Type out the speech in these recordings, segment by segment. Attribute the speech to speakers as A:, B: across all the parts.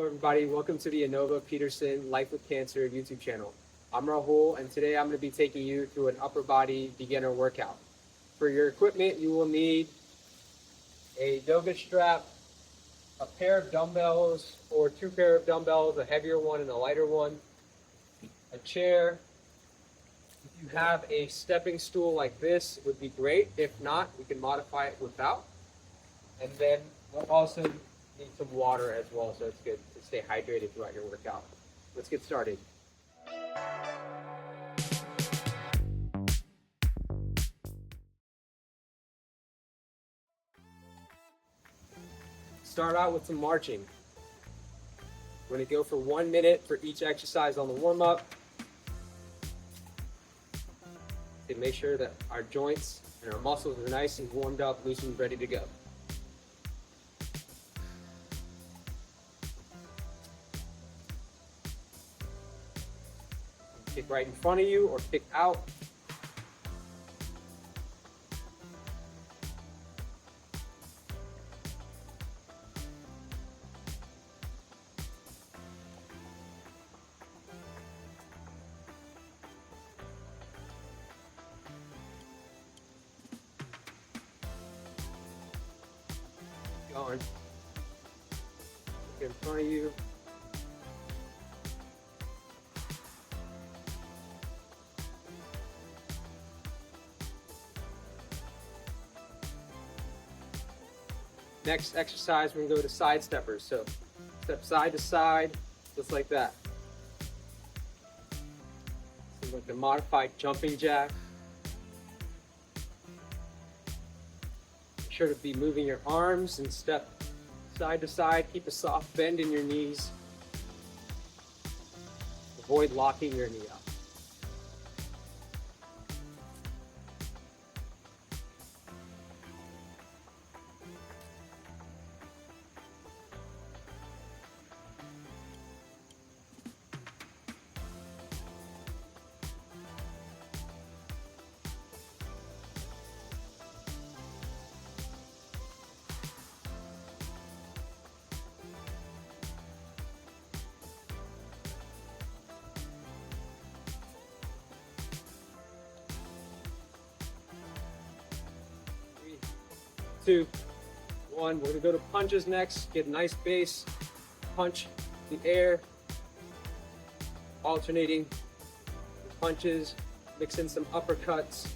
A: everybody. Welcome to the Inova Peterson Life with Cancer YouTube channel. I'm Rahul, and today I'm going to be taking you through an upper body beginner workout. For your equipment, you will need a yoga strap, a pair of dumbbells or two pair of dumbbells, a heavier one and a lighter one, a chair. If you have a stepping stool like this, it would be great. If not, we can modify it without. And then we'll also need some water as well, so it's good to stay hydrated throughout your workout. Let's get started. Start out with some marching. We're going to go for 1 minute for each exercise on the warm-up. And make sure that our joints and our muscles are nice and warmed up, loosened, ready to go. Kick right in front of you or kick out. Going. Look in front of you. Next exercise, we're going to go to side steppers. So step side to side, just like that. So like the modified jumping jack. Make sure to be moving your arms and step side to side. Keep a soft bend in your knees. Avoid locking your knee up. Two, one. We're gonna go to punches next. Get a nice base, punch the air, alternating punches, mix in some uppercuts,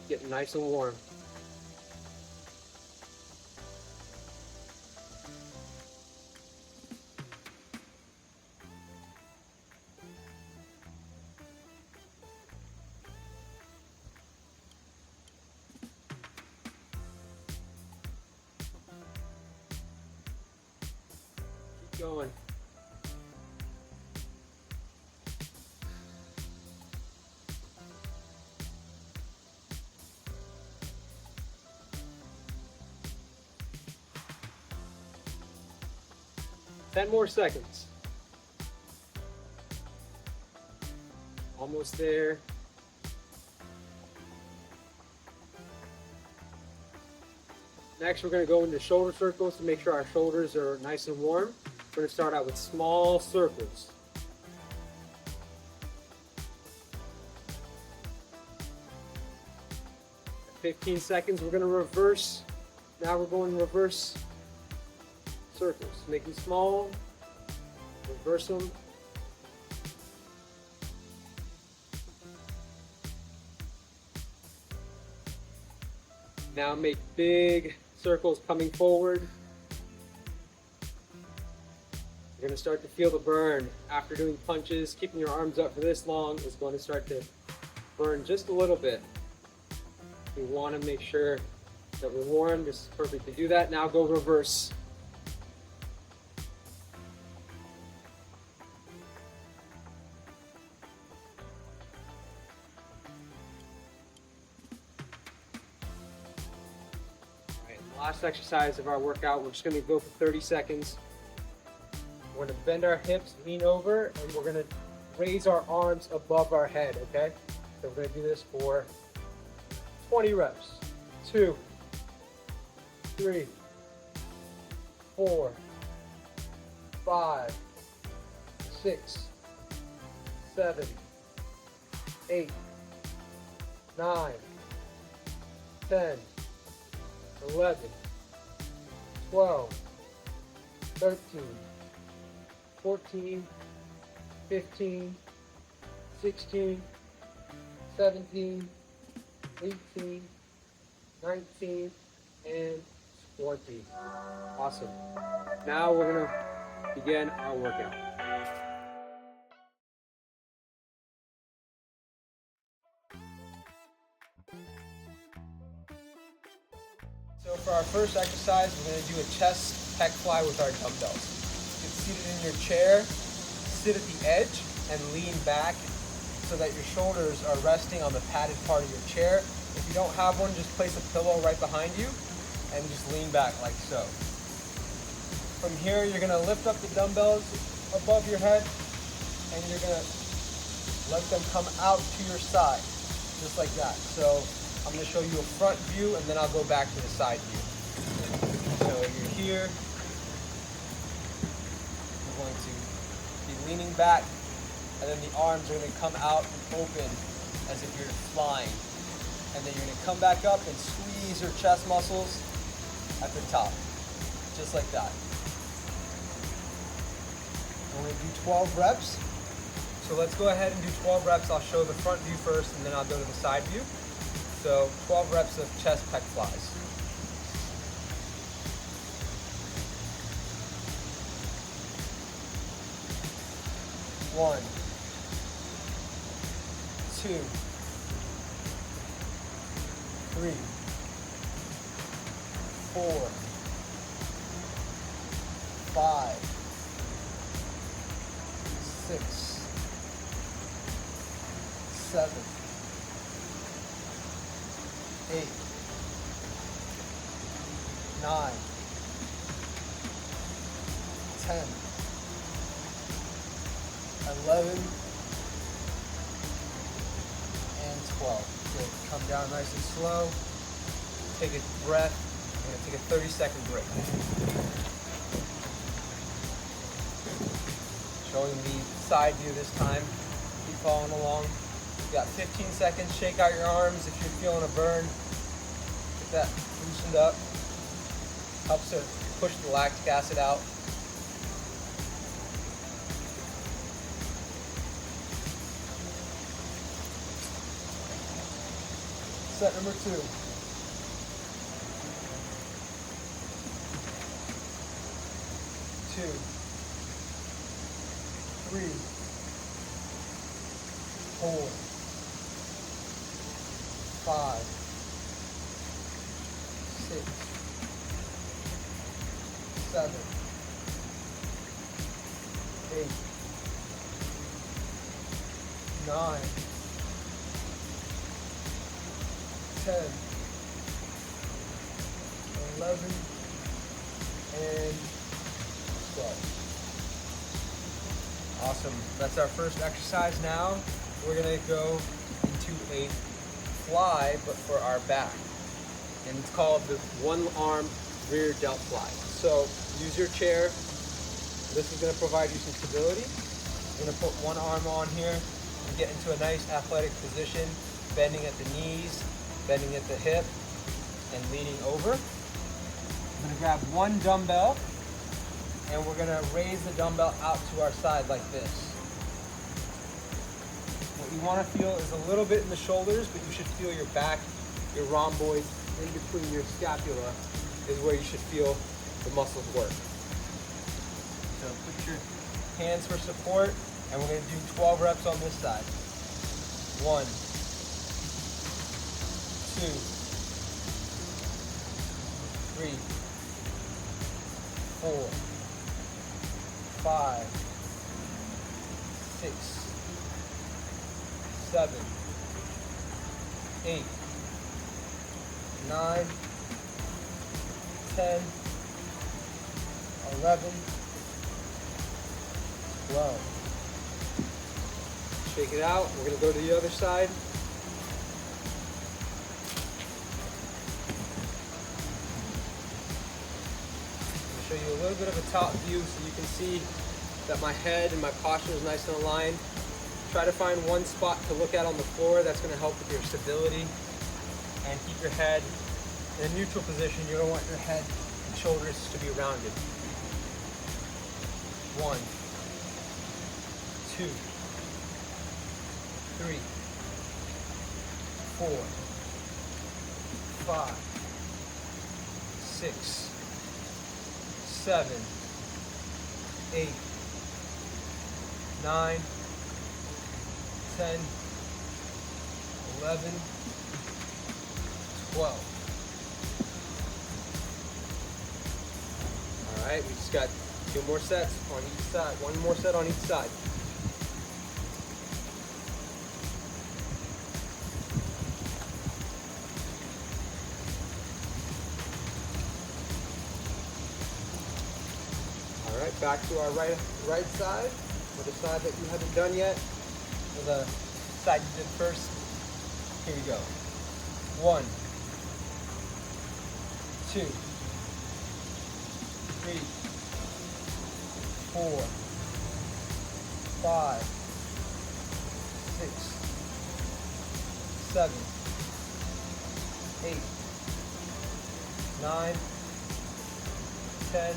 A: get nice and warm. Going. Ten more seconds. Almost there. Next, we're going to go into shoulder circles to make sure our shoulders are nice and warm. We're going to start out with small circles. At 15 seconds, we're going to reverse. Now we're going reverse circles. Make them small, reverse them. Now make big circles coming forward. You're going to start to feel the burn after doing punches. Keeping your arms up for this long is going to start to burn just a little bit. We want to make sure that we're warm. This is perfect to do that. Now go reverse. All right, last exercise of our workout, we're just going to go for 30 seconds. We're going to bend our hips, lean over, and we're going to raise our arms above our head, okay? So we're going to do this for 20 reps. 2, 3, 4, 5, 6, 7, 8, 9, 10, 11, 12, 13, 14, 15, 16, 17, 18, 19, and 20. Awesome. Now we're going to begin our workout. So for our first exercise, we're going to do a chest pec fly with our dumbbells. Get seated in your chair, sit at the edge, and lean back so that your shoulders are resting on the padded part of your chair. If you don't have one, just place a pillow right behind you and just lean back like so. From here, you're going to lift up the dumbbells above your head and you're going to let them come out to your side, just like that. So I'm going to show you a front view and then I'll go back to the side view. So you're here, you're going to be leaning back, and then the arms are going to come out and open as if you're flying. And then you're going to come back up and squeeze your chest muscles at the top, just like that. We're going to do 12 reps. So let's go ahead and do 12 reps. I'll show the front view first and then I'll go to the side view. So 12 reps of chest pec flies. One, 2, 3, 4, 5, 6, 7, 8, 9, 10, 11, and 12. Good. Come down nice and slow. Take a breath. We're going to take a 30-second break. Showing the side view this time. Keep following along. You got 15 seconds. Shake out your arms if you're feeling a burn. Get that loosened up. Helps to push the lactic acid out. Set number 2. 2, 3, 4, 5, 6, 7, 8, 9, 10, 11, and 12. Awesome. That's our first exercise now. We're going to go into a fly, but for our back. And it's called the one-arm rear delt fly. So use your chair. This is going to provide you some stability. You're going to put one arm on here and get into a nice athletic position, bending at the knees, bending at the hip, and leaning over. I'm going to grab one dumbbell, and we're going to raise the dumbbell out to our side like this. What you want to feel is a little bit in the shoulders, but you should feel your back, your rhomboids, in between your scapula is where you should feel the muscles work. So put your hands for support, and we're going to do 12 reps on this side. 1, 2, 3, 4, 5, 6, 7, 8, 9, 10, 11, 12. Shake it out. We're going to go to the other side. show you a little bit of a top view so you can see that my head and my posture is nice and aligned. Try to find one spot to look at on the floor. That's going to help with your stability and keep your head in a neutral position. You don't want your head and shoulders to be rounded. 1, 2, 3, 4, 5, 6, 7, 8, 9, 10, 11, 12. All right, we just got 2 more sets on each side. 1 more set on each side. All right, back to our right side, or the side that you haven't done yet, or the side you did first. Here we go. 1, 2, 3, 4, 5, 6, 7, 8, 9, 10,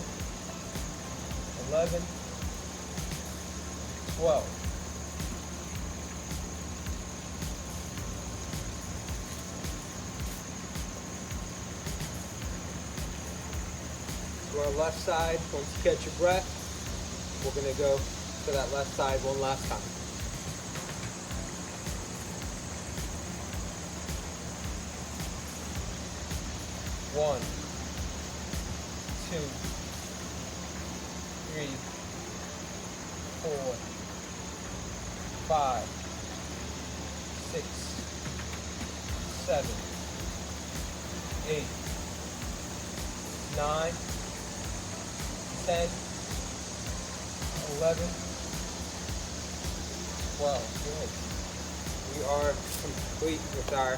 A: 11, 12. To our left side, once you catch your breath, we're going to go to that left side one last time. One, 2, 3, 4, 5, 6, 7, 8, 9, 10, 11, 12. Good. We are complete with our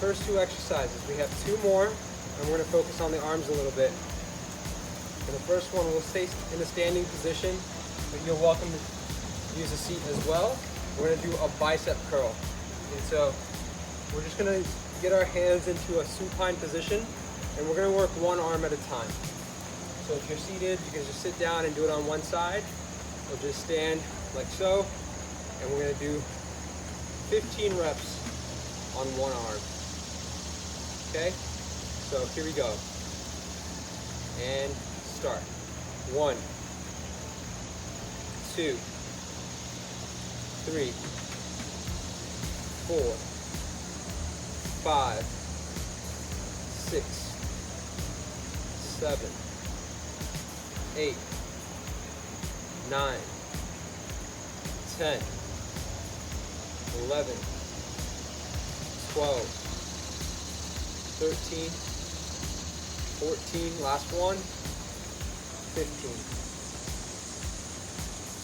A: first 2 exercises. We have 2 more, and we're going to focus on the arms a little bit. For the first one, we'll stay in a standing position, but you're welcome to use a seat as well. We're going to do a bicep curl. And so we're just going to get our hands into a supine position, and we're going to work one arm at a time. So if you're seated, you can just sit down and do it on one side, or just stand like so, and we're going to do 15 reps on one arm. Okay? So here we go. And start. 1, 2, 3, 4, 5, 6, 7, 8, 9, 10, 11, 12, 13, 14, last one, 15.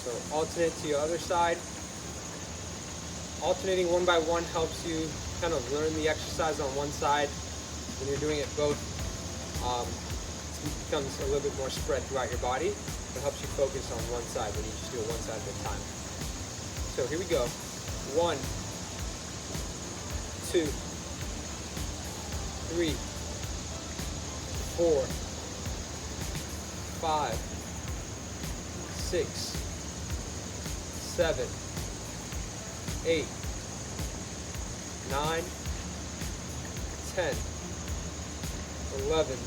A: So alternate to your other side. Alternating one by one helps you kind of learn the exercise on one side. When you're doing it both, it becomes a little bit more spread throughout your body. It helps you focus on one side when you just do it one side at a time. So here we go. 1, 2, 3, 4, 5, 6, 7, 8, 9, 10, 11,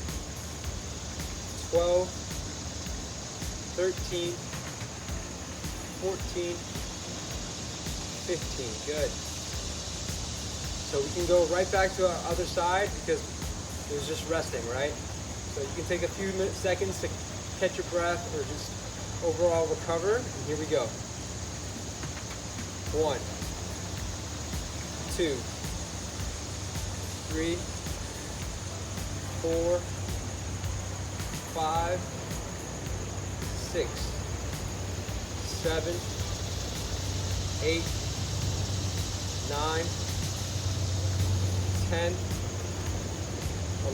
A: 12, 13, 14, 15. Good. So we can go right back to our other side because it was just resting, right? So you can take a few seconds to catch your breath or just overall recover. And here we go. 1, 2, 3, 4, 5, 6, 7, 8, 9, 10,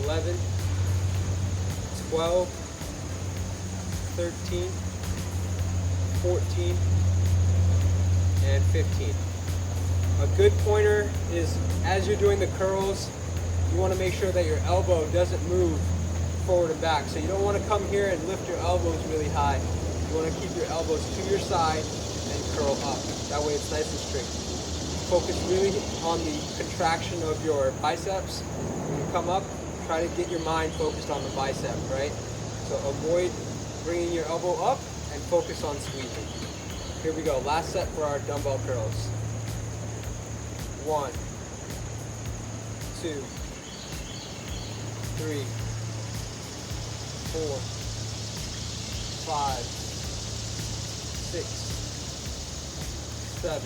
A: 11, 12, 13, 14, and 15. A good pointer is, as you're doing the curls, you want to make sure that your elbow doesn't move forward and back. So you don't want to come here and lift your elbows really high. You want to keep your elbows to your side and curl up. That way it's nice and straight. Focus really on the contraction of your biceps. When you come up, try to get your mind focused on the bicep, right? So avoid bringing your elbow up and focus on squeezing. Here we go, last set for our dumbbell curls. 1, 2, 3, 4, 5, 6, 7,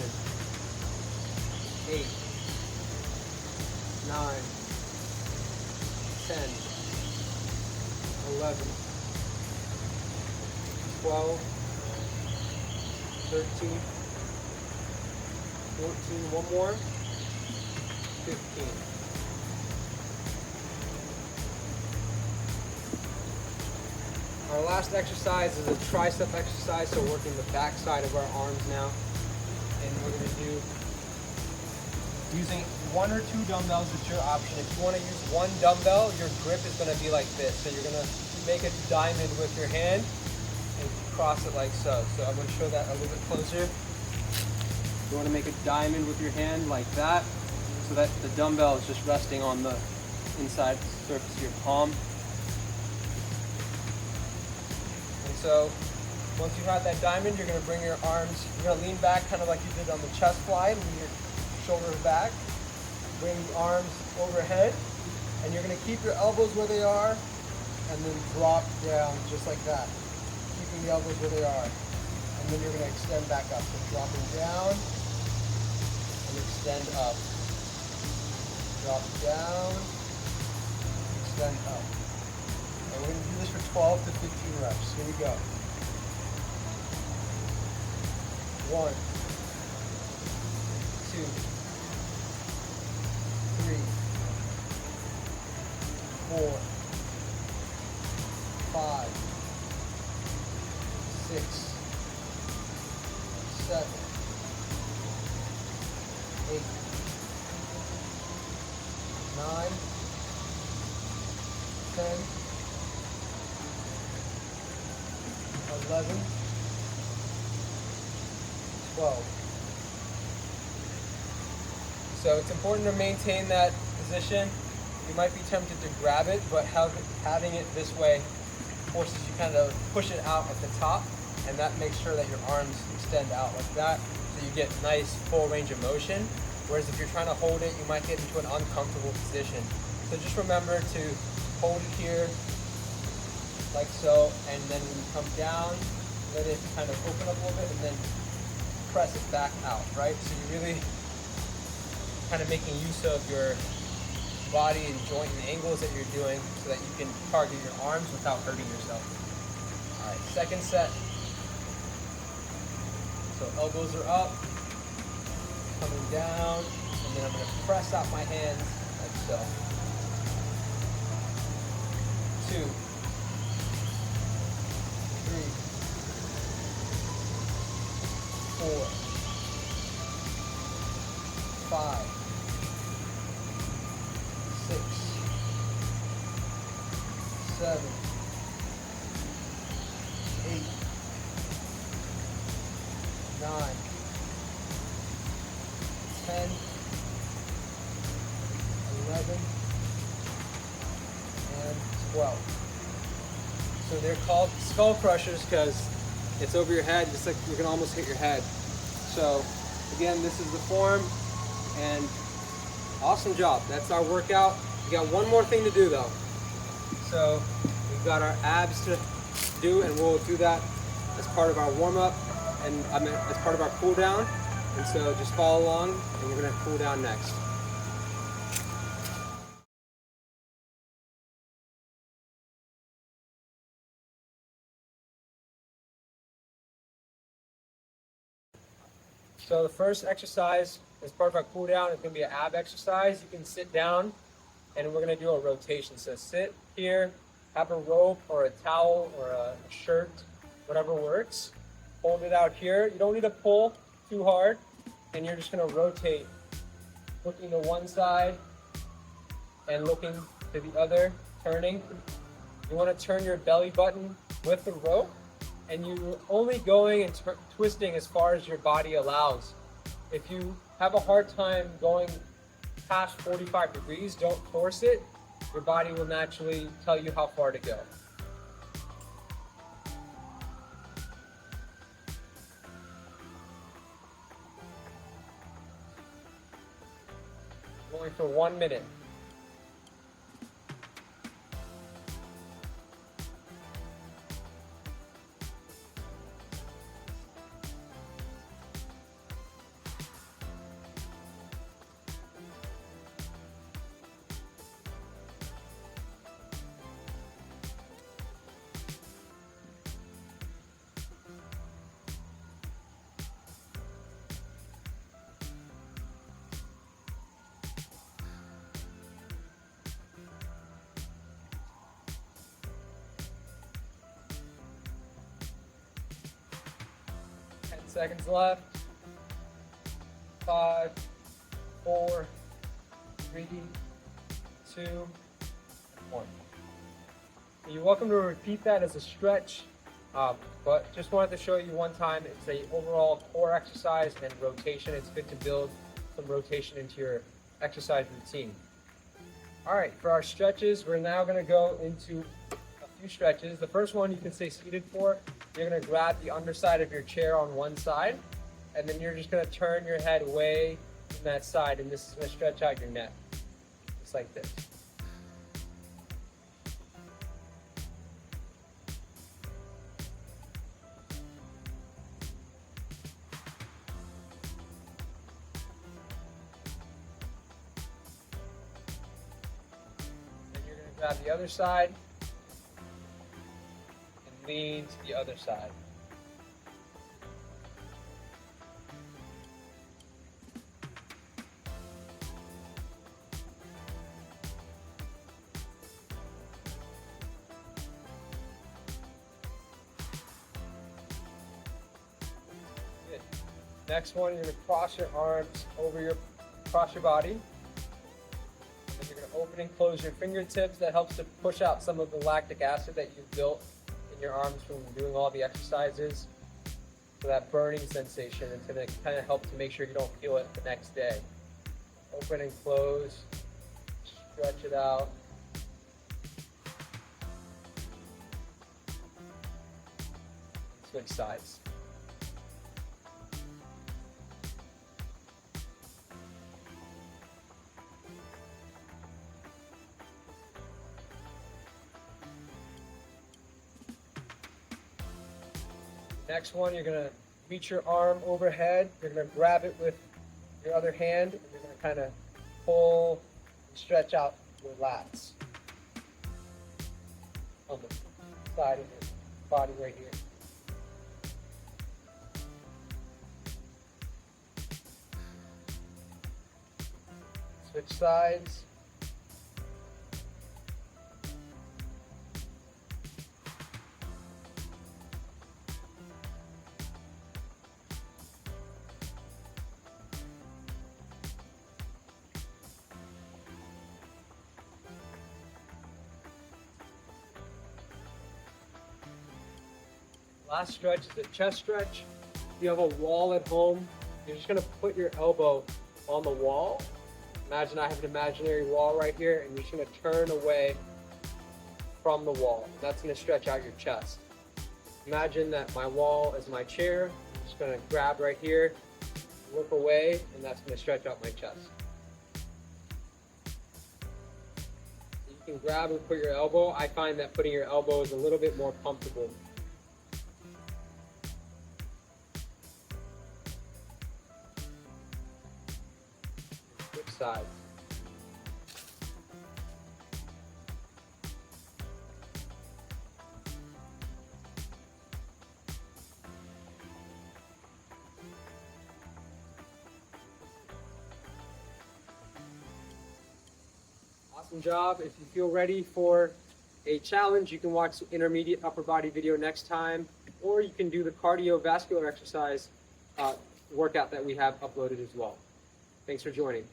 A: 8, 9, 10, 11, 12, 13, 14, one more, 15. Our last exercise is a tricep exercise, so working the back side of our arms now. And we're going to do using 1 or 2 dumbbells, it's your option. If you want to use 1 dumbbell, your grip is going to be like this. So you're going to make a diamond with your hand and cross it like so. So I'm going to show that a little bit closer. You want to make a diamond with your hand like that, so that the dumbbell is just resting on the inside surface of your palm. So once you have that diamond, you're going to bring your arms, you're going to lean back kind of like you did on the chest fly, lean your shoulders back, bring the arms overhead, and you're going to keep your elbows where they are, and then drop down just like that, keeping the elbows where they are. And then you're going to extend back up, so dropping down, and extend up. Drop down, extend up. And we're going to do this for 12 to 15 reps. Here we go. 1, 2, 3, 4, 5, 6, 7, 8, 9, 10, 11, 12. So it's important to maintain that position. You might be tempted to grab it, but having it this way forces you kind of push it out at the top, and that makes sure that your arms extend out like that, so you get nice full range of motion. Whereas if you're trying to hold it, you might get into an uncomfortable position. So just remember to hold it here, like so, and then when you come down, let it kind of open up a little bit and then press it back out, right? So you're really kind of making use of your body and joint and angles that you're doing so that you can target your arms without hurting yourself. All right, second set. So elbows are up, coming down, and then I'm going to press out my hands like so. 2, 3, 4, 5, 6, 7, 8, 9, 10, 11, and 12. So they're called skull crushers because it's over your head, just like you can almost hit your head. So again, this is the form, and awesome job. That's our workout. We got one more thing to do though. So we've got our abs to do, and we'll do that as part of our warm-up and as part of our cool down. And so just follow along, and we're gonna cool down next. So the first exercise as part of our cool down is going to be an ab exercise. You can sit down, and we're going to do a rotation. So sit here, have a rope or a towel or a shirt whatever works. Hold it out here. You don't need to pull too hard, and you're just going to rotate, looking to one side and looking to the other, turning. You want to turn your belly button with the rope, and you're only going and twisting as far as your body allows. If you have a hard time going past 45 degrees, don't force it. Your body will naturally tell you how far to go. Only for 1 minute. Seconds left. 5, 4, 3, 2, 1. You're welcome to repeat that as a stretch, but just wanted to show you one time. It's a overall core exercise and rotation. It's good to build some rotation into your exercise routine. All right, for our stretches, we're now going to go into a few stretches. The first one you can stay seated for. You're going to grab the underside of your chair on one side, and then you're just going to turn your head away from that side, and this is going to stretch out your neck, just like this. Then you're going to grab the other side, lean to the other side. Good. Next one, you're going to cross your arms over cross your body. And then you're going to open and close your fingertips. That helps to push out some of the lactic acid that you've built your arms from doing all the exercises. So that burning sensation, it's going to kind of help to make sure you don't feel it the next day. Open and close, stretch it out. Switch sides. Next one, you're going to reach your arm overhead. You're going to grab it with your other hand, and you're going to kind of pull and stretch out your lats on the side of your body right here. Switch sides. Last stretch is a chest stretch. If you have a wall at home, you're just going to put your elbow on the wall. Imagine I have an imaginary wall right here, and you're just going to turn away from the wall. That's going to stretch out your chest. Imagine that my wall is my chair. I'm just going to grab right here, look away, and that's going to stretch out my chest. You can grab and put your elbow. I find that putting your elbow is a little bit more comfortable. Switch sides. Awesome job. If you feel ready for a challenge, you can watch the intermediate upper body video next time. or you can do the cardiovascular exercise workout that we have uploaded as well. Thanks for joining.